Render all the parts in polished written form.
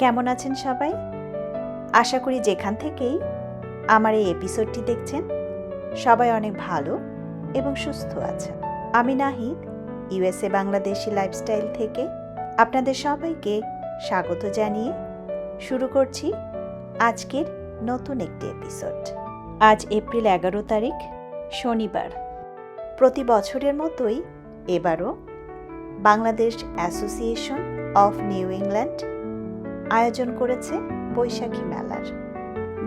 কেমন আছেন সবাই? আশা করি যেখান থেকেই আমার এই এপিসোডটি দেখছেন সবাই অনেক ভালো এবং সুস্থ আছেন। আমি নাহিদ, ইউএসএ বাংলাদেশি লাইফস্টাইল থেকে আপনাদের সবাইকে স্বাগত জানিয়ে শুরু করছি আজকের নতুন একটি এপিসোড। আজ এপ্রিল 11 তারিখ, শনিবার। প্রতি বছরের মতোই এবারও Bangladesh association of new England আয়োজন করেছে বৈশাখী মেলার,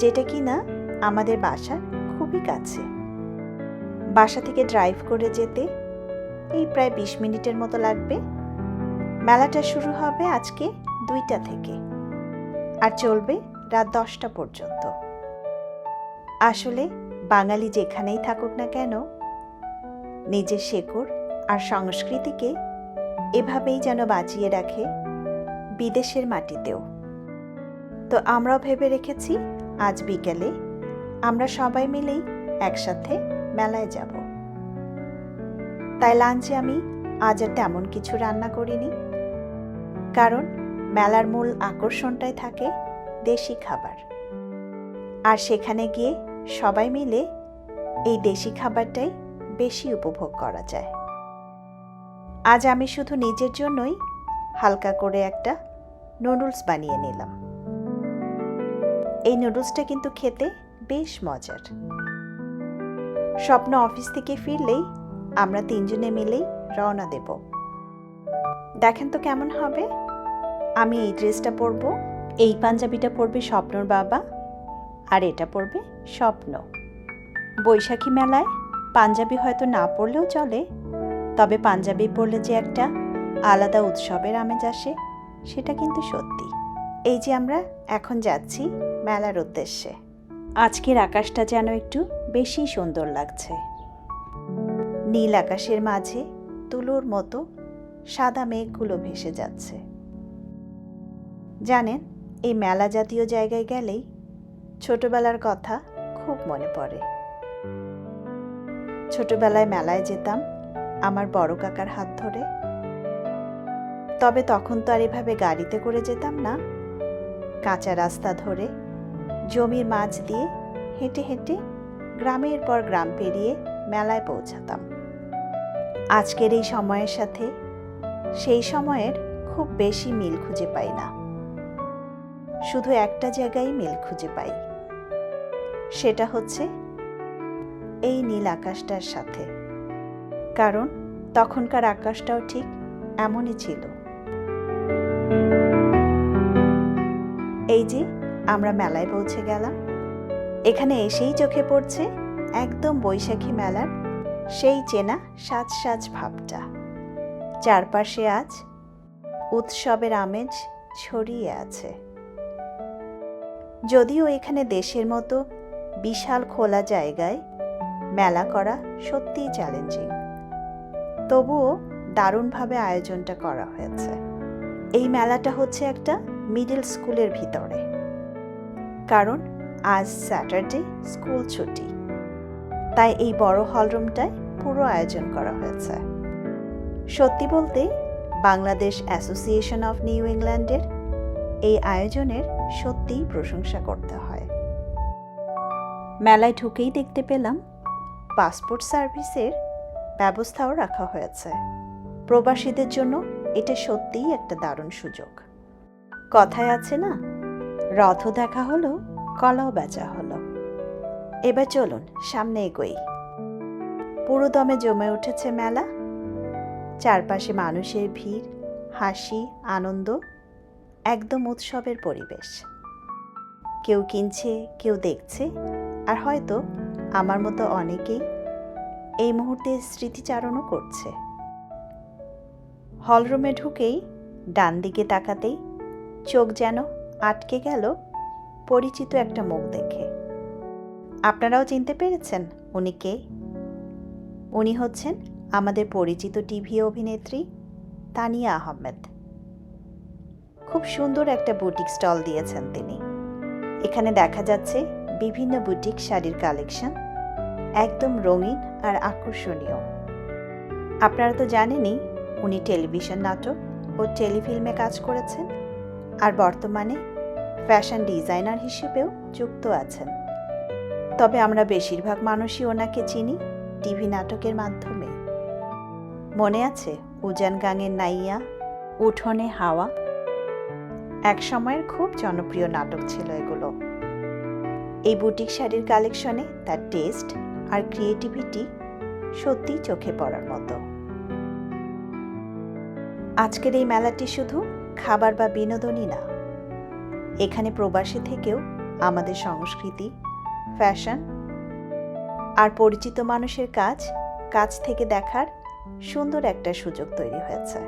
যেটা কিনা আমাদের বাসার খুবই কাছে। বাসা থেকে ড্রাইভ করে যেতে এই প্রায় 20 মিনিটের মতো লাগবে। মেলাটা শুরু হবে আজকে 2টা থেকে আর চলবে রাত 10টা পর্যন্ত। আসলে বাঙালি যেখানেই থাকুক না কেন, নিজের শেকড় আর সংস্কৃতিকে এভাবেই যেন বাঁচিয়ে রাখে বিদেশের মাটিতেও। তো আমরাও ভেবে রেখেছি আজ বিকেলে আমরা সবাই মিলেই একসাথে মেলায় যাব। তাই লাঞ্চে আমি আজ আর তেমন কিছু রান্না করিনি, কারণ মেলার মূল আকর্ষণটাই থাকে দেশি খাবার, আর সেখানে গিয়ে সবাই মিলে এই দেশি খাবারটাই বেশি উপভোগ করা যায়। আজ আমি শুধু নিজের জন্যই হালকা করে একটা নুডলস বানিয়ে নিলাম। এই নুডলসটা কিন্তু খেতে বেশ মজার। স্বপ্ন অফিস থেকে ফিরলেই আমরা 3 জনে মিলেই রওনা দেব। দেখেন তো কেমন হবে। আমি এই ড্রেসটা পরবো, এই পাঞ্জাবিটা পরবে স্বপ্নর বাবা, আর এটা পরবে স্বপ্ন। বৈশাখী মেলায় পাঞ্জাবি হয়তো না পরলেও চলে, তবে পাঞ্জাবি পরলে যে একটা আলাদা উৎসবের আমেজ আসে সেটা কিন্তু সত্যি। এই যে আমরা এখন যাচ্ছি মেলার উদ্দেশ্যে। আজকের আকাশটা যেন একটু বেশি সুন্দর লাগছে। নীল আকাশের মাঝে তুলোর মতো সাদা মেঘগুলো ভেসে যাচ্ছে। জানেন, এই মেলা জাতীয় জায়গায় গেলেই ছোটবেলার কথা খুব মনে পড়ে। ছোটবেলায় মেলায় যেতাম আমার বড় কাকার হাত ধরে। তবে তখন তো আর এভাবে গাড়িতে করে যেতাম না, কাঁচা রাস্তা ধরে জমির মাঝ দিয়ে হেঁটে হেঁটে গ্রামের পর গ্রাম পেরিয়ে মেলায় পৌঁছাতাম। আজকের এই সময়ের সাথে সেই সময়ের খুব বেশি মিল খুঁজে পাই না। শুধু একটা জায়গায় মিল খুঁজে পাই, সেটা হচ্ছে এই নীল আকাশটার সাথে। কারণ তখনকার আকাশটাও ঠিক এমনই ছিল। এই যে আমরা মেলায় পৌঁছে গেলাম। এখানে এসেই চোখে পড়ছে একদম বৈশাখী মেলার সেই চেনা সাজ সাজ ভাবটা। চারপাশে আজ উৎসবের আমেজ ছড়িয়ে আছে। যদিও এখানে দেশের মতো বিশাল খোলা জায়গায় মেলা করা সত্যিই চ্যালেঞ্জিং, তবুও দারুণভাবে আয়োজনটা করা হয়েছে। এই মেলাটা হচ্ছে একটা মিডল স্কুলের ভিতরে, কারণ আজ স্যাটারডে, স্কুল ছুটি। তাই এই বড় হলরুমটায় পুরো আয়োজন করা হয়েছে। সত্যি বলতে বাংলাদেশ অ্যাসোসিয়েশন অফ নিউ ইংল্যান্ডের এই আয়োজনের সত্যিই প্রশংসা করতে হয়। মেলায় ঢুকেই দেখতে পেলাম পাসপোর্ট সার্ভিসের ব্যবস্থাও রাখা হয়েছে। প্রবাসীদের জন্য এটা সত্যিই একটা দারুণ সুযোগ। কথায় আছে না, রথও দেখা হলো, কলাও বেচা হলো। এবার চলুন সামনে এগোই। পুরো দমে জমে উঠেছে মেলা। চারপাশে মানুষের ভিড়, হাসি, আনন্দ, একদম উৎসবের পরিবেশ। কেউ কিনছে, কেউ দেখছে, আর হয়তো আমার মতো অনেকেই এই মুহূর্তে স্মৃতিচারণও করছে। হলরুমে ঢুকেই ডান দিকে তাকাতেই চোখ যেন আটকে গেল পরিচিত একটা মুখ দেখে। আপনারাও চিনতে পেরেছেন উনি কে? উনি হচ্ছেন আমাদের পরিচিত টিভি অভিনেত্রী তানিয়া আহমেদ। খুব সুন্দর একটা বুটিক স্টল দিয়েছেন তিনি। এখানে দেখা যাচ্ছে বিভিন্ন বুটিক শাড়ির কালেকশন, একদম রঙিন আর আকর্ষণীয়। আপনারা তো জানেনই উনি টেলিভিশন নাটক ও টেলিফিল্মে কাজ করেছেন আর বর্তমানে ফ্যাশন ডিজাইনার হিসেবেও যুক্ত আছেন। তবে আমরা বেশিরভাগ মানুষই ওনাকে চিনি টিভি নাটকের মাধ্যমে। মনে আছে উজান গাঙের নাইয়া, উঠোনে হাওয়া? এক সময়ের খুব জনপ্রিয় নাটক ছিল এগুলো। এই বুটিক শাড়ির কালেকশনে তার টেস্ট আর ক্রিয়েটিভিটি সত্যিই চোখে পড়ার মতো। আজকের এই মেলাটি শুধু খাবার বা বিনোদনই না, এখানে প্রবাসী থেকেও আমাদের সংস্কৃতি, ফ্যাশন আর পরিচিত মানুষের কাছ থেকে দেখার সুন্দর একটা সুযোগ তৈরি হয়েছে।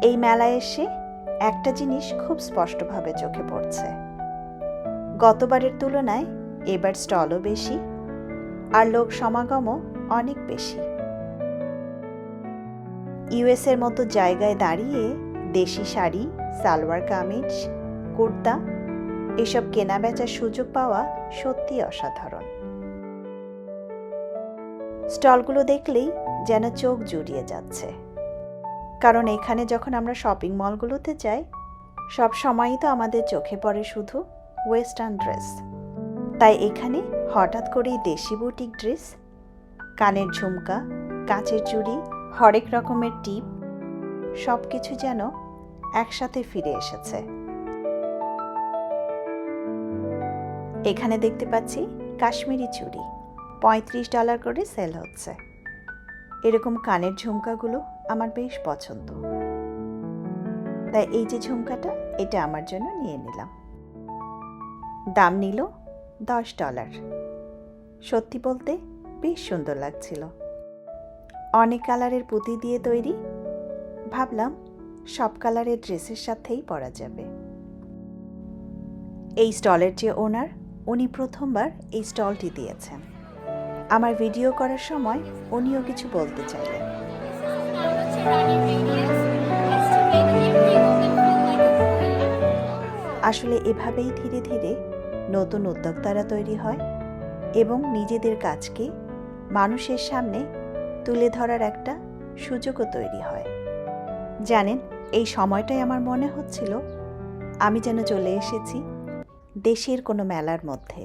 এই মেলায় এসে একটা জিনিস খুব স্পষ্টভাবে চোখে পড়ছে। গতবারের তুলনায় এবার স্টলও বেশি আর লোক সমাগমও অনেক বেশি। ইউএসের মতো জায়গায় দাঁড়িয়ে দেশি শাড়ি, সালোয়ার কামিজ, কুর্তা এসব কেনা বেচার সুযোগ পাওয়া সত্যি অসাধারণ। স্টলগুলো দেখলেই যেন চোখ জুড়িয়ে যাচ্ছে, কারণ এখানে যখন আমরা শপিং মলগুলোতে যাই সব সময়ই তো আমাদের চোখে পড়ে শুধু ওয়েস্টার্ন ড্রেস। তাই এখানে হঠাৎ করেই দেশি বুটিক ড্রেস, কানের ঝুমকা, কাঁচের চুড়ি, হরেক রকমের টিপ সব কিছু যেন একসাথে ফিরে এসেছে। এখানে দেখতে পাচ্ছি কাশ্মীরি চুড়ি $35 করে সেল হচ্ছে। এরকম কানের ঝুমকাগুলো আমার বেশ পছন্দ, তাই এই যে ঝুমকাটা, এটা আমার জন্য নিয়ে নিলাম। দাম নিল $10। সত্যি বলতে বেশ সুন্দর লাগছিল। অনেক কালারের পুঁতি দিয়ে তৈরি, ভাবলাম সব কালারের ড্রেসের সাথেই পরা যাবে। এই স্টলের যে ওনার, উনি প্রথমবার এই স্টলটি দিয়েছেন। আমার ভিডিও করার সময় উনিও কিছু বলতে চাইলেন। আসলে এভাবেই ধীরে ধীরে নতুন উদ্যোক্তারা তৈরি হয় এবং নিজেদের কাজকে মানুষের সামনে তুলে ধরার একটা সুযোগও তৈরি হয়। জানেন, এই সময়টাই আমার মনে হচ্ছিল আমি যেন চলে এসেছি দেশের কোনো মেলার মধ্যে,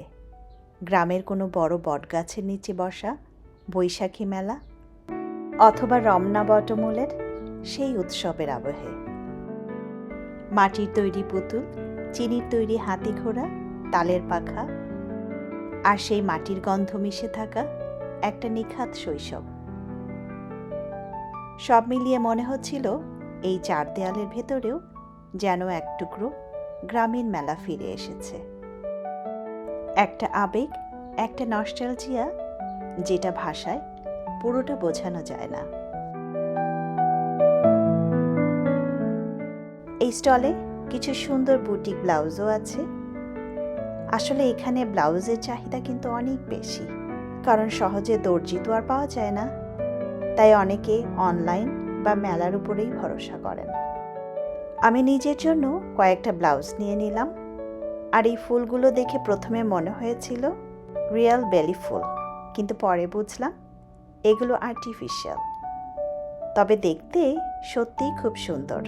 গ্রামের কোনো বড় বটগাছের নিচে বসা বৈশাখী মেলা অথবা রমনা বটমূলের সেই উৎসবের আবহে। মাটির তৈরি পুতুল, চিনির তৈরি হাতি ঘোড়া, তালের পাখা আর সেই মাটির গন্ধ মিশে থাকা একটা নিখাত শৈশব। সব মিলিয়ে মনে হচ্ছিল এই চার দেয়ালের ভেতরেও যেন এক টুকরো গ্রামীণ মেলা ফিরে এসেছে। একটা আবেগ, একটা নস্টালজিয়া, যেটা ভাষায় পুরোটা বোঝানো যায় না। এই স্টলে কিছু সুন্দর বুটিক ব্লাউজও আছে। আসলে এখানে ব্লাউজের চাহিদা কিন্তু অনেক বেশি, কারণ সহজে দর্জি তো আর পাওয়া যায় না, তাই অনেকে অনলাইন বা মেলার উপরেই ভরসা করেন। আমি নিজের জন্য কয়েকটা ব্লাউজ নিয়ে নিলাম। আর এই ফুলগুলো দেখে প্রথমে মনে হয়েছিল রিয়েল বেলি ফুল, কিন্তু পরে বুঝলাম এগুলো আর্টিফিশিয়াল। তবে দেখতে সত্যিই খুব সুন্দর।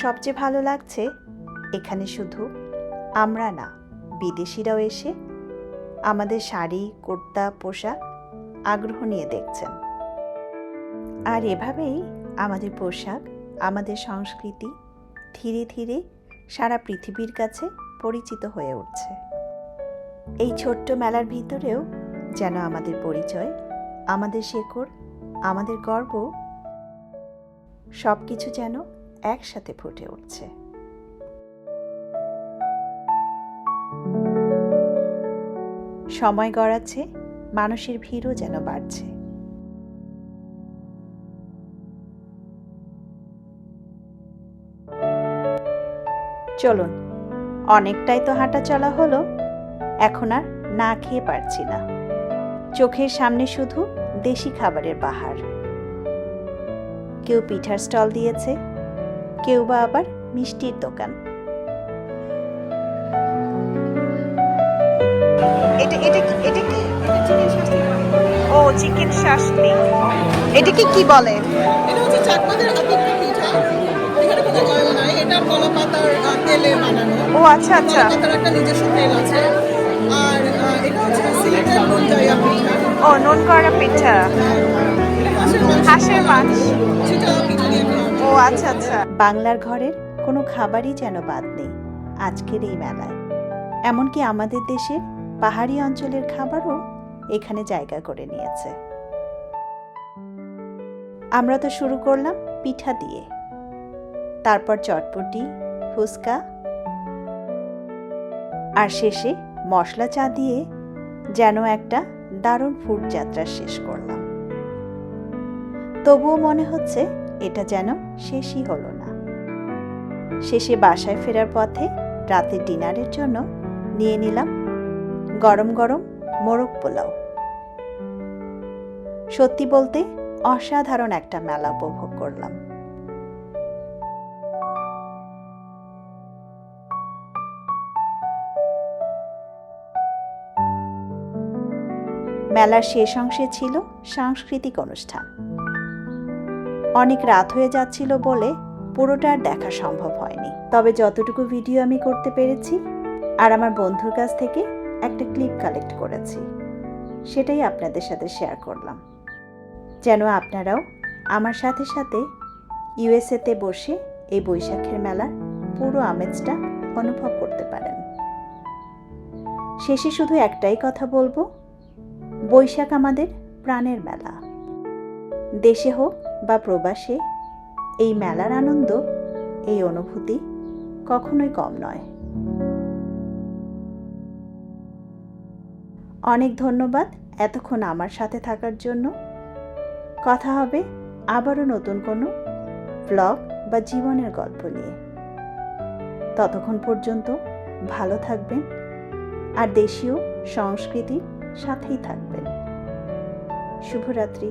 সবচেয়ে ভালো লাগছে এখানে শুধু আমরা না, বিদেশিরাও এসে আমাদের শাড়ি, কুর্তা, পোশাক আগ্রহ নিয়ে দেখছেন। আর এভাবেই আমাদের পোশাক, আমাদের সংস্কৃতি ধীরে ধীরে সারা পৃথিবীর কাছে পরিচিত হয়ে উঠছে। এই ছোট্ট মেলার ভিতরেও যেন আমাদের পরিচয়, আমাদের শেকড়, আমাদের গর্ব সবকিছু যেন একসাথে ফুটে উঠছে। সময় গড়াচ্ছে, মানুষের ভিড়ও যেন বাড়ছে। চলুন, অনেকটাই তো হাঁটা চলা হলো, এখন আর না খেয়ে পারছি না। চোখের সামনে শুধু দেশি খাবারের বাহার। কেউ পিঠার স্টল দিয়েছে, কেউ বা আবার মিষ্টির দোকান। এটা কি? ও চিকেন শাসনি। এটাকে কি বলে? এটা হচ্ছে চাকমাদের আতিথ্য পিঠা। এখানে কোনো অয়েল নাই, এটা কলা পাতার তেলে বানানো। ও আচ্ছা আচ্ছা। কলা পাতার একটা নিজস্ব তেল আছে। আর এটা হচ্ছে সিলেটের নুনজাইয়া পিঠা। ও নুন করা পিঠা। হাঁসের মাংস। সেটা পিঠা দিয়ে খাওয়া ও আচ্ছা আচ্ছা। বাংলার ঘরের কোনো খাবারই যেন বাদ নেই আজকের এই মেলায়। এমনকি আমাদের দেশের পাহাড়ি অঞ্চলের খাবারও এখানে জায়গা করে নিয়েছে। আমরা তো শুরু করলাম পিঠা দিয়ে, তারপর চটপটি, ফুচকা, আর শেষে মশলা চা দিয়ে যেন একটা দারুণ ফুড যাত্রা শেষ করলাম। তবুও মনে হচ্ছে এটা যেন শেষই হলো না। শেষে বাসায় ফেরার পথে রাতের ডিনারের জন্য নিয়ে নিলাম গরম গরম মোরগ পোলাও। সত্যি বলতে অসাধারণ একটা মেলা উপভোগ করলাম। মেলার শেষ অংশে ছিল সাংস্কৃতিক অনুষ্ঠান। অনেক রাত হয়ে যাচ্ছিল বলে পুরোটা আর দেখা সম্ভব হয়নি, তবে যতটুকু ভিডিও আমি করতে পেরেছি আর আমার বন্ধুর কাছ থেকে একটা ক্লিপ কালেক্ট করেছি, সেটাই আপনাদের সাথে শেয়ার করলাম, যেন আপনারাও আমার সাথে সাথে ইউএসএতে বসে এই বৈশাখের মেলার পুরো আমেজটা অনুভব করতে পারেন। শেষে শুধু একটাই কথা বলবো, বৈশাখ আমাদের প্রাণের মেলা। দেশে হোক বা প্রবাসে, এই মেলার আনন্দ, এই অনুভূতি কখনোই কম নয়। অনেক ধন্যবাদ এতক্ষণ আমার সাথে থাকার জন্য। কথা হবে আবারও নতুন কোনো ব্লগ বা জীবনের গল্প নিয়ে। ততক্ষণ পর্যন্ত ভালো থাকবেন আর দেশীয় সংস্কৃতির সাথেই থাকবেন। শুভরাত্রি।